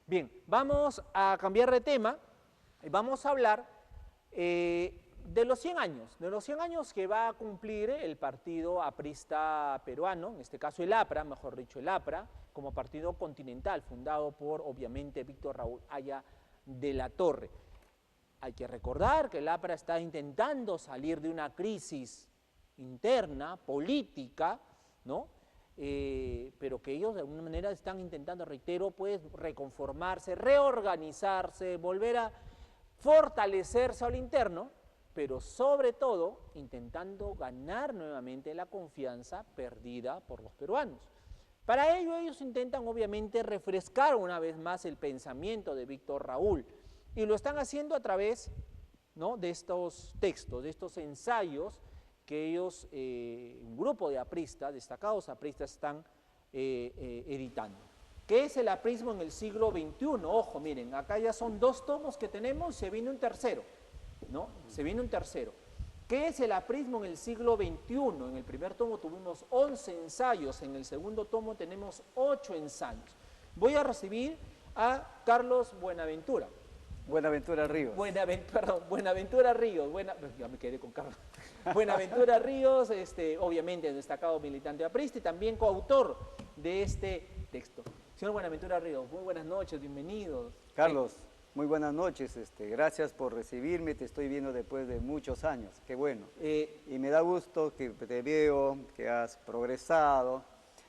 Bien, vamos a cambiar de tema y vamos a hablar de los 100 años que va a cumplir el partido aprista peruano, en este caso el APRA, mejor dicho el APRA, como partido continental, fundado por, obviamente, Víctor Raúl Haya de la Torre. Hay que recordar que el APRA está intentando salir de una crisis interna, política, ¿no? Pero que ellos de alguna manera están intentando, reitero, pues reconformarse, reorganizarse, volver a fortalecerse al interno, pero sobre todo intentando ganar nuevamente la confianza perdida por los peruanos. Para ello ellos intentan obviamente refrescar una vez más el pensamiento de Víctor Raúl y lo están haciendo a través, ¿no?, de estos textos, de estos ensayos que ellos, un grupo de apristas, destacados apristas, están editando. ¿Qué es el aprismo en el siglo XXI? Ojo, miren, acá ya son 2 tomos que tenemos, se viene un tercero, ¿no? Se viene un tercero. ¿Qué es el aprismo en el siglo XXI? En el primer tomo tuvimos 11 ensayos, en el segundo tomo tenemos 8 ensayos. Voy a recibir a Carlos Buenaventura. Buenaventura Ríos. Buenaventura Ríos. Ya me quedé con Carlos. Buenaventura Ríos, obviamente destacado militante aprista y también coautor de este texto. Señor Buenaventura Ríos, muy buenas noches, bienvenidos. Carlos, muy buenas noches, gracias por recibirme, te estoy viendo después de muchos años, qué bueno. Y me da gusto que te veo, que has progresado,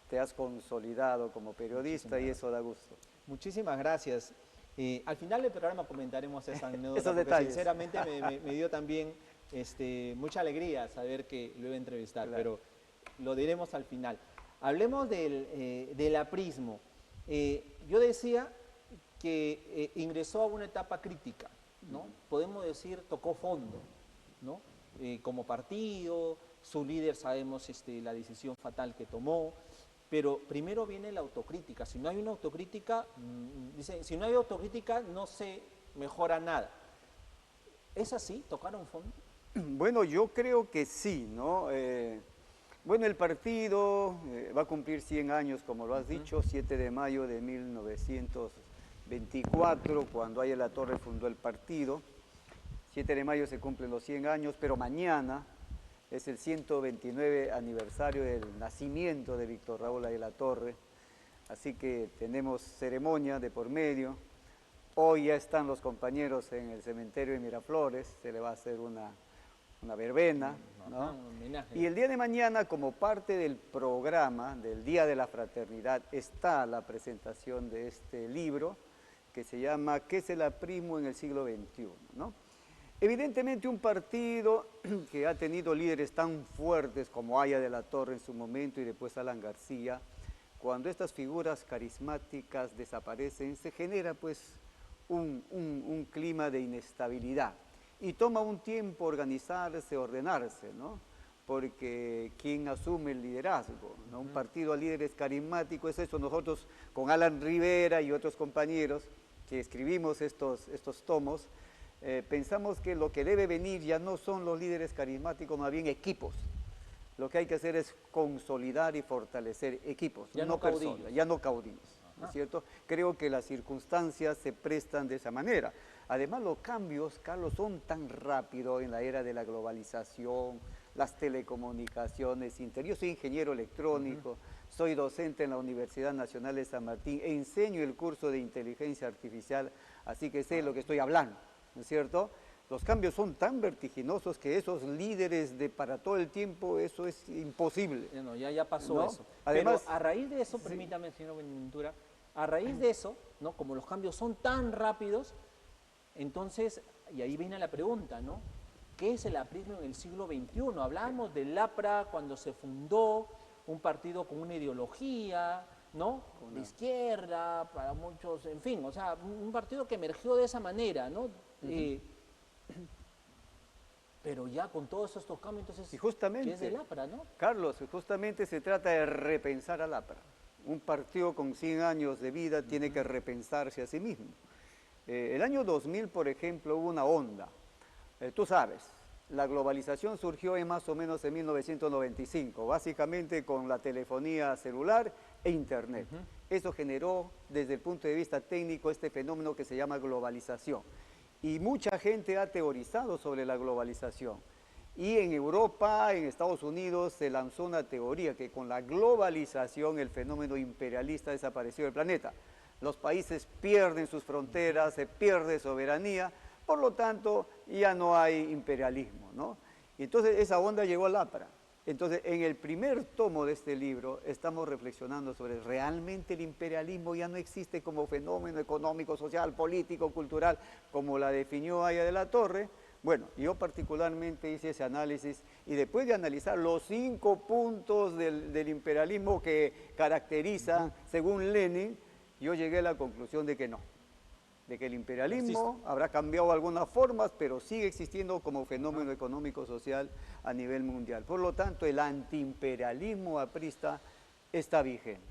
te has consolidado como periodista y eso da gusto. Muchísimas gracias. Al final del programa comentaremos esa anécdota, esos porque detalles. sinceramente me dio también mucha alegría saber que lo iba a entrevistar, claro, pero lo diremos al final. Hablemos del aprismo. Yo decía que ingresó a una etapa crítica, ¿no? Podemos decir, tocó fondo, ¿no? Como partido, su líder sabemos la decisión fatal que tomó, pero primero viene la autocrítica. Si no hay una autocrítica, dicen, si no hay autocrítica no se mejora nada. ¿Es así? ¿Tocaron fondo? Bueno, yo creo que sí, ¿no? Bueno, el partido va a cumplir 100 años, como lo has dicho, 7 de mayo de 1924, cuando Haya de la Torre fundó el partido. 7 de mayo se cumplen los 100 años, pero mañana es el 129 aniversario del nacimiento de Víctor Raúl Haya de la Torre, así que tenemos ceremonia de por medio. Hoy ya están los compañeros en el cementerio de Miraflores, se le va a hacer una verbena, ¿no? Y el día de mañana, como parte del programa del Día de la Fraternidad, está la presentación de este libro que se llama ¿Qué es el aprismo en el siglo XXI?, ¿no? Evidentemente un partido que ha tenido líderes tan fuertes como Haya de la Torre en su momento y después Alan García, cuando estas figuras carismáticas desaparecen, se genera pues un clima de inestabilidad. Y toma un tiempo organizarse, ordenarse, ¿no? Porque ¿quién asume el liderazgo?, ¿no? Un partido a líderes carismáticos, es eso. Nosotros con Alan Rivera y otros compañeros que escribimos estos tomos, pensamos que lo que debe venir ya no son los líderes carismáticos, más bien equipos. Lo que hay que hacer es consolidar y fortalecer equipos, ya no personas, ya no caudillos, ¿no es cierto? Creo que las circunstancias se prestan de esa manera. Además, los cambios, Carlos, son tan rápidos en la era de la globalización, las telecomunicaciones, yo soy ingeniero electrónico, soy docente en la Universidad Nacional de San Martín, enseño el curso de inteligencia artificial, así que sé lo que estoy hablando, ¿no es cierto? Los cambios son tan vertiginosos que esos líderes para todo el tiempo, eso es imposible. No, ya pasó, ¿no?, eso. Además, pero a raíz de eso, permítame, señor Buenaventura, a raíz de eso, ¿no?, como los cambios son tan rápidos, entonces, y ahí viene la pregunta, ¿no? ¿Qué es el aprismo en el siglo XXI? Hablábamos del APRA cuando se fundó, un partido con una ideología, ¿no?, de izquierda, para muchos, en fin, o sea, un partido que emergió de esa manera, ¿no? Pero ya con todos estos cambios, entonces, y justamente, ¿qué es el APRA, no? Carlos, justamente se trata de repensar al APRA. Un partido con 100 años de vida tiene que repensarse a sí mismo. El año 2000, por ejemplo, hubo una onda. Tú sabes, la globalización surgió más o menos en 1995, básicamente con la telefonía celular e internet. Eso generó, desde el punto de vista técnico, este fenómeno que se llama globalización. Y mucha gente ha teorizado sobre la globalización. Y en Europa, en Estados Unidos, se lanzó una teoría que con la globalización el fenómeno imperialista desapareció del planeta. Los países pierden sus fronteras, se pierde soberanía, por lo tanto ya no hay imperialismo, ¿no? Y entonces esa onda llegó al APRA. Entonces, en el primer tomo de este libro estamos reflexionando sobre realmente el imperialismo ya no existe como fenómeno económico, social, político, cultural, como la definió Aya de la Torre. Bueno, yo particularmente hice ese análisis y después de analizar los 5 puntos del imperialismo que caracterizan, según Lenin, yo llegué a la conclusión de que no. De que el imperialismo habrá cambiado algunas formas, pero sigue existiendo como fenómeno económico-social a nivel mundial. Por lo tanto, el antiimperialismo aprista está vigente.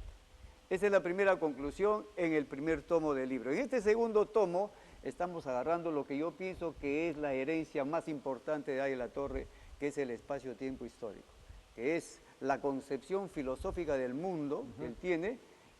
Esa es la primera conclusión en el primer tomo del libro. En este segundo tomo estamos agarrando lo que yo pienso que es la herencia más importante de Aya de la Torre, que es el espacio-tiempo histórico, que es la concepción filosófica del mundo que él tiene,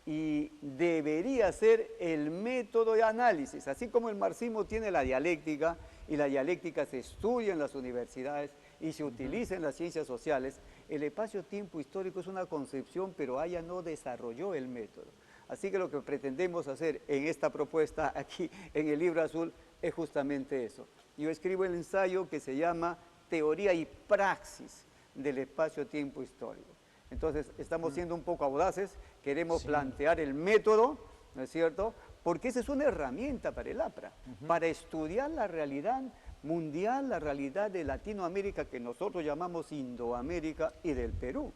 y debería ser el método de análisis, así como el marxismo tiene la dialéctica, y la dialéctica se estudia en las universidades y se utiliza en las ciencias sociales. El espacio-tiempo histórico es una concepción, pero Aya no desarrolló el método. Así que lo que pretendemos hacer en esta propuesta aquí en el libro azul es justamente eso. Yo escribo el ensayo que se llama Teoría y Praxis del espacio-tiempo histórico. Entonces, estamos siendo un poco audaces, queremos plantear el método, ¿no es cierto? Porque esa es una herramienta para el APRA, para estudiar la realidad mundial, la realidad de Latinoamérica, que nosotros llamamos Indoamérica, y del Perú.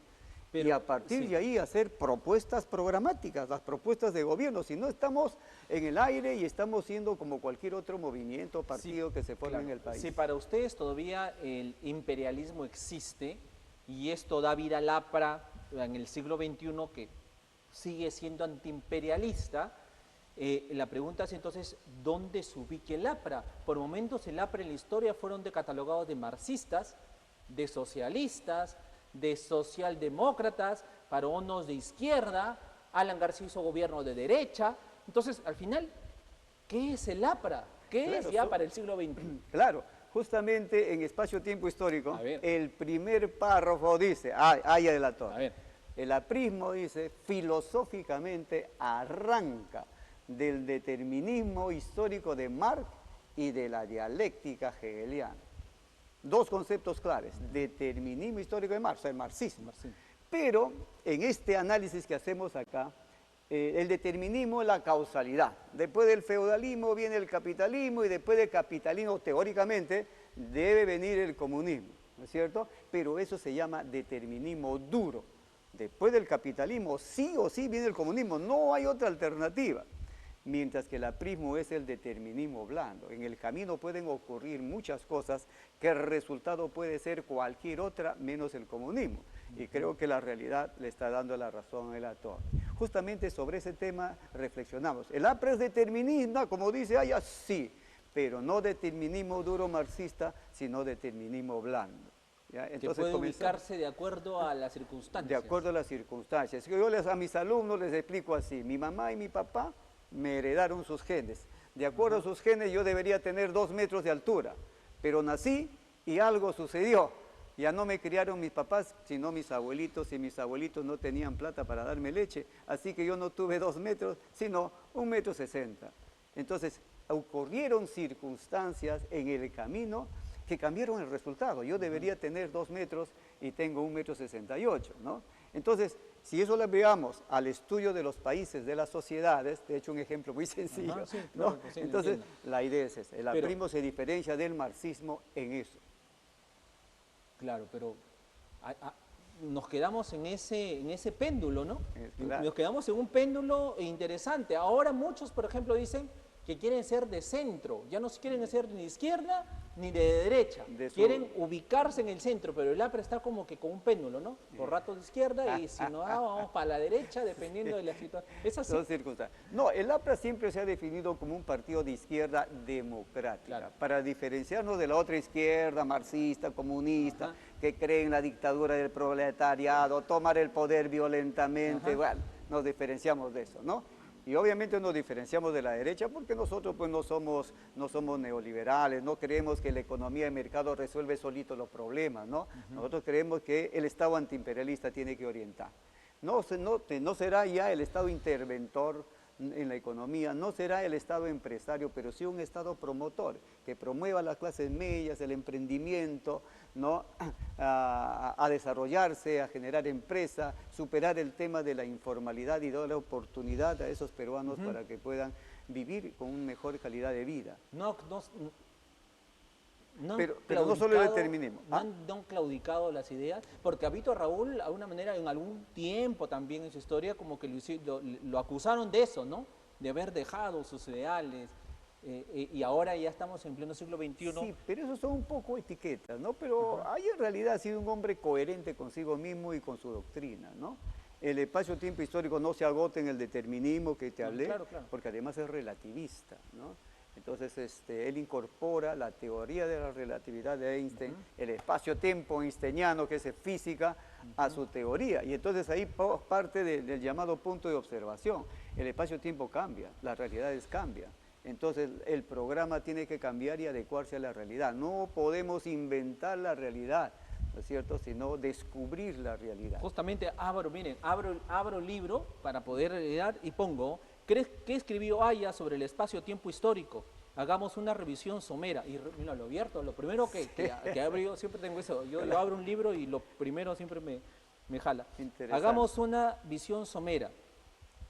Pero, y a partir de ahí hacer propuestas programáticas, las propuestas de gobierno. Si no, estamos en el aire y estamos siendo como cualquier otro movimiento o partido que se forme en el país. Si para ustedes todavía el imperialismo existe, y esto da vida al APRA en el siglo XXI, que sigue siendo antiimperialista, la pregunta es entonces, ¿dónde se ubica el APRA? Por momentos el APRA en la historia fueron catalogados de marxistas, de socialistas, de socialdemócratas, para unos de izquierda, Alan García hizo gobierno de derecha. Entonces, al final, ¿qué es el APRA? ¿Qué es ya para el siglo XXI? Claro. Justamente en espacio-tiempo histórico, el primer párrafo dice, Aya de la Torre, el aprismo dice, filosóficamente arranca del determinismo histórico de Marx y de la dialéctica hegeliana. Dos conceptos claves, determinismo histórico de Marx, el marxismo. Pero en este análisis que hacemos acá, el determinismo es la causalidad. Después del feudalismo viene el capitalismo y después del capitalismo, teóricamente, debe venir el comunismo, ¿no es cierto? Pero eso se llama determinismo duro. Después del capitalismo, sí o sí viene el comunismo, no hay otra alternativa. Mientras que el aprismo es el determinismo blando. En el camino pueden ocurrir muchas cosas que el resultado puede ser cualquier otra menos el comunismo. Y creo que la realidad le está dando la razón a la Torre. Justamente sobre ese tema reflexionamos. El APRA es determinista, como dice Aya, sí, pero no determinismo duro marxista, sino determinismo blando. ¿Ya? Entonces, que puede ubicarse de acuerdo a las circunstancias. De acuerdo a las circunstancias. Yo a mis alumnos les explico así, mi mamá y mi papá me heredaron sus genes. De acuerdo a sus genes yo debería tener 2 metros de altura, pero nací y algo sucedió. Ya no me criaron mis papás, sino mis abuelitos, y mis abuelitos no tenían plata para darme leche, así que yo no tuve 2 metros, sino 1,60 m. Entonces, ocurrieron circunstancias en el camino que cambiaron el resultado. Yo debería tener 2 metros y tengo 1,68 m, ¿no? Entonces, si eso lo veamos al estudio de los países, de las sociedades, te he hecho un ejemplo muy sencillo, ¿no? Entonces, la idea es esa. El aprismo se diferencia del marxismo en eso. Claro, pero nos quedamos en ese péndulo, ¿no? Claro. Nos quedamos en un péndulo interesante. Ahora muchos, por ejemplo, dicen que quieren ser de centro, ya no quieren ser ni de izquierda ni de derecha, quieren ubicarse en el centro, pero el APRA está como que con un péndulo, ¿no? Por ratos de izquierda y si no vamos para la derecha, dependiendo de la situación. ¿Es así? No, el APRA siempre se ha definido como un partido de izquierda democrática, claro, para diferenciarnos de la otra izquierda marxista, comunista, que cree en la dictadura del proletariado, tomar el poder violentamente, bueno, nos diferenciamos de eso, ¿no? Y obviamente nos diferenciamos de la derecha porque nosotros pues no somos neoliberales, no creemos que la economía de mercado resuelve solito los problemas, ¿no? Nosotros creemos que el Estado antiimperialista tiene que orientar. No será ya el Estado interventor en la economía, no será el Estado empresario, pero sí un Estado promotor, que promueva las clases medias, el emprendimiento, ¿no? a desarrollarse, a generar empresa, superar el tema de la informalidad y dar la oportunidad a esos peruanos para que puedan vivir con una mejor calidad de vida. Pero no solo el determinismo. No han claudicado las ideas, porque a Víctor Raúl, de alguna manera, en algún tiempo también en su historia, como que lo acusaron de eso, ¿no? De haber dejado sus ideales, y ahora ya estamos en pleno siglo XXI. Sí, pero eso son un poco etiquetas, ¿no? Pero ahí en realidad ha sido un hombre coherente consigo mismo y con su doctrina, ¿no? El espacio-tiempo histórico no se agota en el determinismo que te hablé, claro. porque además es relativista, ¿no? Entonces, él incorpora la teoría de la relatividad de Einstein, el espacio-tiempo einsteiniano, que es física, a su teoría. Y entonces ahí parte del llamado punto de observación. El espacio-tiempo cambia, las realidades cambian. Entonces, el programa tiene que cambiar y adecuarse a la realidad. No podemos inventar la realidad, ¿no es cierto?, sino descubrir la realidad. Justamente abro el libro para poder leer y pongo... ¿Qué escribió Aya sobre el espacio-tiempo histórico? Hagamos una revisión somera. Y mira, lo abierto, lo primero que abro, siempre tengo eso. Yo abro un libro y lo primero siempre me jala. Hagamos una visión somera.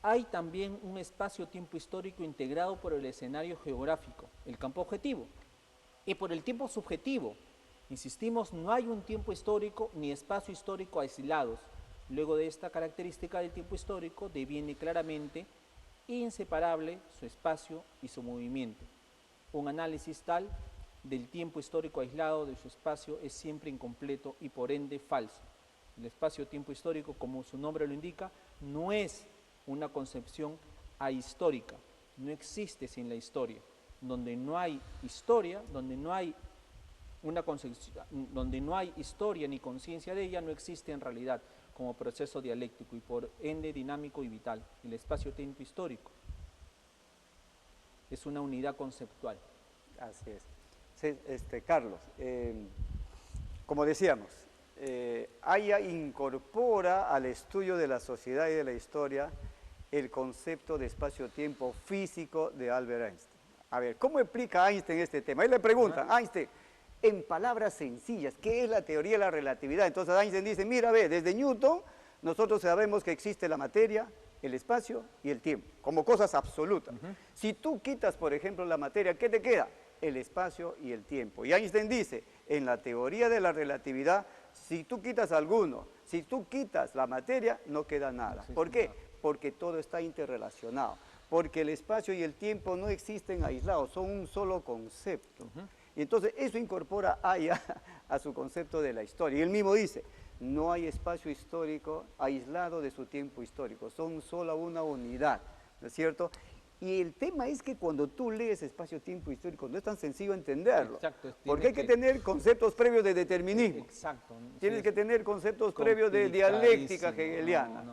Hay también un espacio-tiempo histórico integrado por el escenario geográfico, el campo objetivo, y por el tiempo subjetivo. Insistimos, no hay un tiempo histórico ni espacio histórico aislados. Luego de esta característica del tiempo histórico deviene claramente inseparable su espacio y su movimiento. Un análisis tal del tiempo histórico aislado de su espacio es siempre incompleto y por ende falso. El espacio-tiempo histórico, como su nombre lo indica, no es una concepción ahistórica, no existe sin la historia. Donde no hay historia, donde no hay historia ni conciencia de ella, no existe en realidad como proceso dialéctico y por ende dinámico y vital. El espacio-tiempo histórico es una unidad conceptual. Así es. Sí, Carlos, como decíamos, Aya incorpora al estudio de la sociedad y de la historia el concepto de espacio-tiempo físico de Albert Einstein. A ver, ¿cómo explica Einstein este tema? Ahí le preguntan, Einstein, en palabras sencillas, ¿qué es la teoría de la relatividad? Entonces Einstein dice, mira, ve, desde Newton nosotros sabemos que existe la materia, el espacio y el tiempo, como cosas absolutas. Si tú quitas, por ejemplo, la materia, ¿qué te queda? El espacio y el tiempo. Y Einstein dice, en la teoría de la relatividad, si tú quitas alguno, si tú quitas la materia, no queda nada. ¿Por qué? Porque todo está interrelacionado. Porque el espacio y el tiempo no existen aislados, son un solo concepto. Y entonces eso incorpora a su concepto de la historia. Y él mismo dice, no hay espacio histórico aislado de su tiempo histórico, son solo una unidad, ¿no es cierto? Y el tema es que cuando tú lees espacio-tiempo histórico no es tan sencillo entenderlo. Exacto, porque hay que tener conceptos previos de determinismo. Exacto. Tienes que tener conceptos previos de dialéctica hegeliana.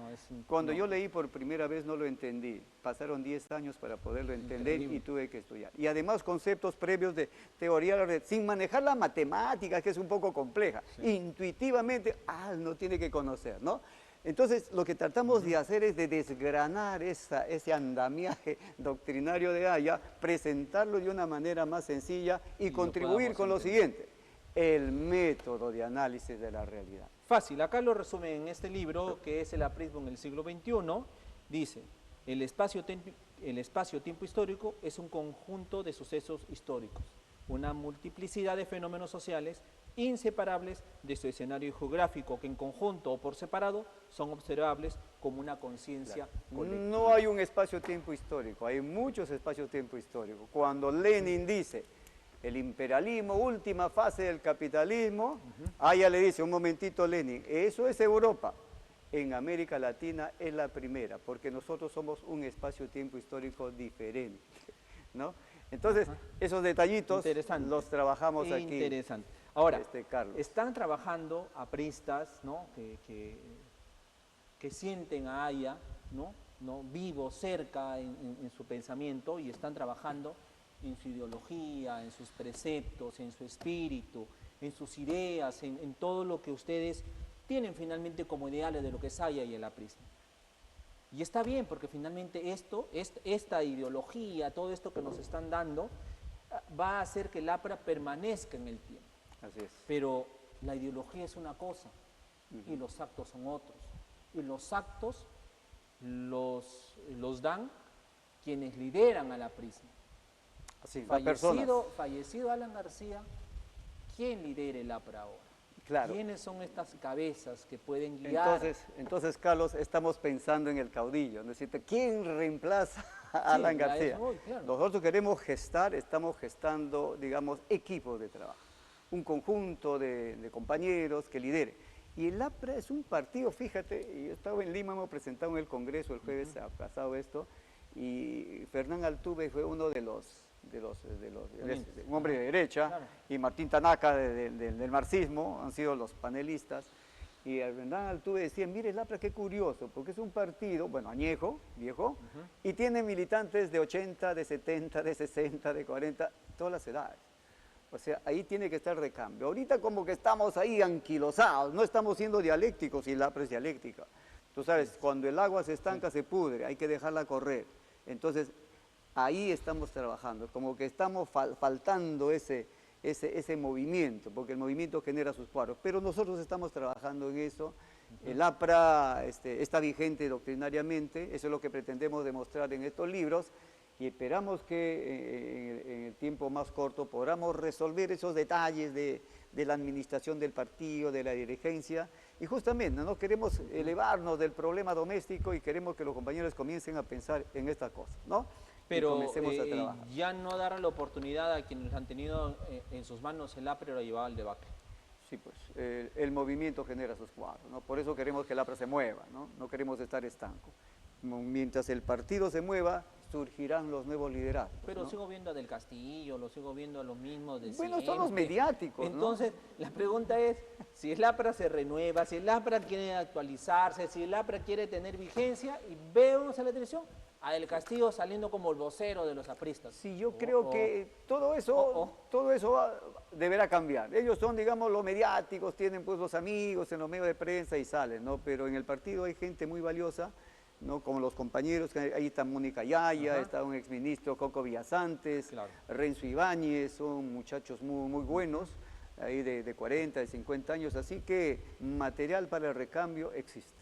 Cuando yo leí por primera vez no lo entendí. Pasaron 10 años para poderlo entender y tuve que estudiar. Y además conceptos previos de teoría, sin manejar la matemática, que es un poco compleja. Intuitivamente, no tiene que conocer, ¿no? Entonces, lo que tratamos de hacer es de desgranar ese andamiaje doctrinario de Aya, presentarlo de una manera más sencilla y contribuir con lo siguiente, el método de análisis de la realidad. Fácil, acá lo resume en este libro, que es el aprismo en el siglo XXI, dice, el espacio-tiempo histórico es un conjunto de sucesos históricos, una multiplicidad de fenómenos sociales inseparables de su escenario geográfico, que en conjunto o por separado son observables como una conciencia colectiva. No hay un espacio-tiempo histórico, hay muchos espacios-tiempo históricos. Cuando Lenin dice, el imperialismo, última fase del capitalismo, Aya le dice, un momentito Lenin, eso es Europa. En América Latina es la primera, porque nosotros somos un espacio-tiempo histórico diferente, ¿no? Entonces, esos detallitos los trabajamos aquí. Interesante. Ahora, Carlos, están trabajando apristas, ¿no? que sienten a Aya ¿no? Vivo, cerca en su pensamiento y están trabajando en su ideología, en sus preceptos, en su espíritu, en sus ideas, en todo lo que ustedes tienen finalmente como ideales de lo que es Saya y el aprismo. Y está bien, porque finalmente esta ideología, todo esto que nos están dando, va a hacer que el APRA permanezca en el tiempo. Así es. Pero la ideología es una cosa y los actos son otros. Y los actos los dan quienes lideran al aprismo. Así, las personas. Fallecido Alan García, ¿quién lidera el APRA ahora? Claro. ¿Quiénes son estas cabezas que pueden guiar? Entonces, Carlos, estamos pensando en el caudillo, ¿no es cierto? ¿Quién reemplaza a Alan García? Claro. Nosotros estamos gestando, digamos, equipos de trabajo, un conjunto de compañeros que lidere. Y el APRA es un partido, fíjate, yo estaba en Lima, hemos presentado en el Congreso el jueves pasado esto, y Fernán Altuve fue uno de un hombre de derecha, claro. Y Martín Tanaka del marxismo, han sido los panelistas, y Fernán Altuve decía, mire el APRA qué curioso, porque es un partido, bueno, añejo, viejo, y tiene militantes de 80, de 70, de 60, de 40, todas las edades. O sea, ahí tiene que estar de cambio. Ahorita como que estamos ahí anquilosados, no estamos siendo dialécticos y el APRA es dialéctica. Tú sabes, cuando el agua se estanca se pudre, hay que dejarla correr. Entonces, ahí estamos trabajando, como que estamos faltando ese movimiento, porque el movimiento genera sus cuadros. Pero nosotros estamos trabajando en eso. El APRA está vigente doctrinariamente, eso es lo que pretendemos demostrar en estos libros, y esperamos que en el tiempo más corto podamos resolver esos detalles de la administración del partido, de la dirigencia, y justamente no queremos elevarnos del problema doméstico y queremos que los compañeros comiencen a pensar en estas cosas, ¿no? Pero ya no darán la oportunidad a quienes han tenido en sus manos el APRA y lo llevado al debacle. Sí, pues el movimiento genera sus cuadros, ¿no? Por eso queremos que el APRA se mueva, ¿no? No queremos estar estancos. Mientras el partido se mueva, surgirán los nuevos liderazgos. Pero ¿no? sigo viendo a Del Castillo, lo sigo viendo a los mismos de Bueno, siempre. son los mediáticos, Entonces, la pregunta es, si el APRA se renueva, si el APRA quiere actualizarse, si el APRA quiere tener vigencia, y vemos en la televisión a Del Castillo saliendo como el vocero de los apristas. Sí, yo creo que todo eso deberá cambiar. Ellos son, digamos, los mediáticos, tienen pues los amigos en los medios de prensa y salen, ¿no? Pero en el partido hay gente muy valiosa, ¿no? Como los compañeros, ahí está Mónica Yaya, está un exministro Coco Villasantes, claro. Renzo Ibáñez, son muchachos muy buenos, ahí de 40, de 50 años, así que material para el recambio existe.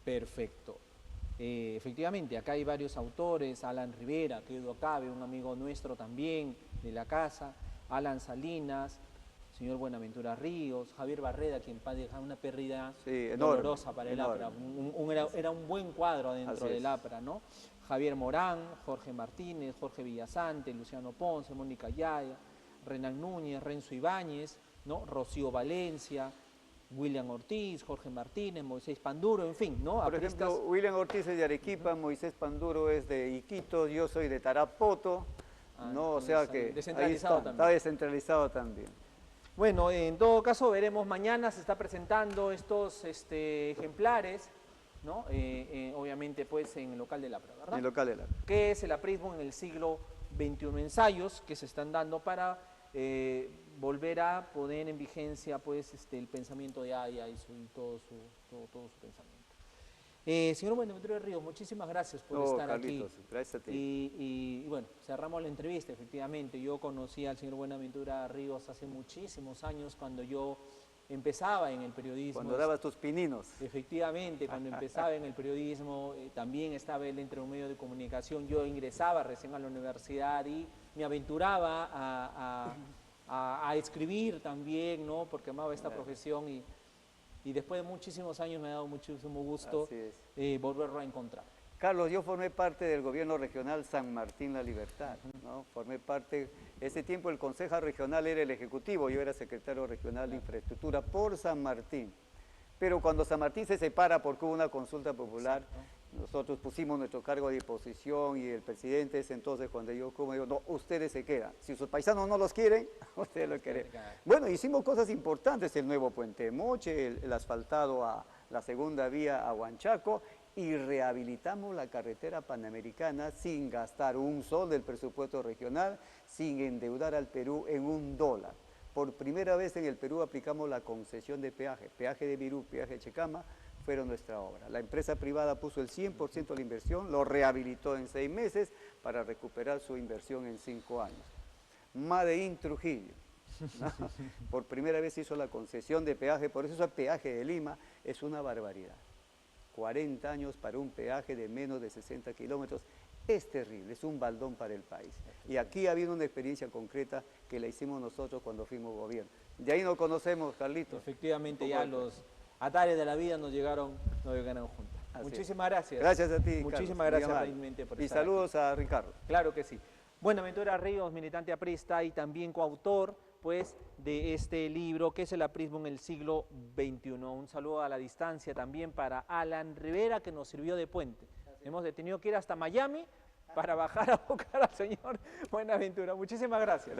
Perfecto. Efectivamente, acá hay varios autores, Alan Rivera, que cabe, un amigo nuestro también de la casa, Alan Salinas, señor Buenaventura Ríos, Javier Barreda, quien deja una pérdida dolorosa para el APRA, era un buen cuadro dentro del APRA, ¿no? Javier Morán, Jorge Martínez, Jorge Villasante, Luciano Ponce, Mónica Yaya, Renan Núñez, Renzo Ibáñez, ¿no? Rocío Valencia, William Ortiz, Jorge Martínez, Moisés Panduro, en fin, ¿no? Por ejemplo, William Ortiz es de Arequipa, Moisés Panduro es de Iquitos, yo soy de Tarapoto, ¿no? O sea que está descentralizado también. Bueno, en todo caso veremos mañana, se está presentando estos ejemplares, ¿no? Obviamente pues en el local del APRA, ¿verdad? En el local del APRA. ¿Qué es el aprismo en el siglo XXI? Ensayos que se están dando para volver a poner en vigencia pues el pensamiento de Aya y todo su pensamiento. Señor Buenaventura Ríos, muchísimas gracias por estar Carlitos, aquí. Gracias a ti. Y bueno, cerramos la entrevista, efectivamente. Yo conocí al señor Buenaventura Ríos hace muchísimos años cuando yo empezaba en el periodismo. Cuando dabas tus pininos. Efectivamente, cuando empezaba en el periodismo, también estaba él entre un medio de comunicación. Yo ingresaba recién a la universidad y me aventuraba a escribir también, ¿no? Porque amaba esta profesión y después de muchísimos años me ha dado muchísimo gusto volverlo a encontrar. Carlos, yo formé parte del gobierno regional San Martín La Libertad, ¿no? Formé parte, ese tiempo el Consejo Regional era el Ejecutivo, yo era secretario regional de Infraestructura por San Martín. Pero cuando San Martín se separa porque hubo una consulta popular, nosotros pusimos nuestro cargo a disposición y el presidente es entonces cuando yo como digo, no, ustedes se quedan. Si sus paisanos no los quieren, ustedes lo quieren. Bueno, hicimos cosas importantes, el nuevo Puente de Moche, el asfaltado a la segunda vía a Huanchaco y rehabilitamos la carretera panamericana sin gastar un sol del presupuesto regional, sin endeudar al Perú en $1. Por primera vez en el Perú aplicamos la concesión de peaje. Peaje de Virú, peaje de Checama, fueron nuestra obra. La empresa privada puso el 100% de la inversión, lo rehabilitó en 6 meses para recuperar su inversión en 5 años. Made in Trujillo. ¿No? Por primera vez hizo la concesión de peaje, por eso el peaje de Lima es una barbaridad. 40 años para un peaje de menos de 60 kilómetros es terrible, es un baldón para el país. Y aquí ha habido una experiencia concreta que la hicimos nosotros cuando fuimos gobierno. De ahí nos conocemos, Carlitos. Efectivamente, ya los atares de la vida nos llegaron juntas. Muchísimas gracias. Gracias a ti, Muchísimas Carlos, gracias realmente por y estar saludos aquí. a Ricardo. Claro que sí. Buenaventura Ríos, militante aprista y también coautor pues, de este libro, que es el aprismo en el siglo XXI. Un saludo a la distancia también para Alan Rivera, que nos sirvió de puente. Hemos tenido que ir hasta Miami para bajar a buscar al señor Buenaventura. Muchísimas gracias.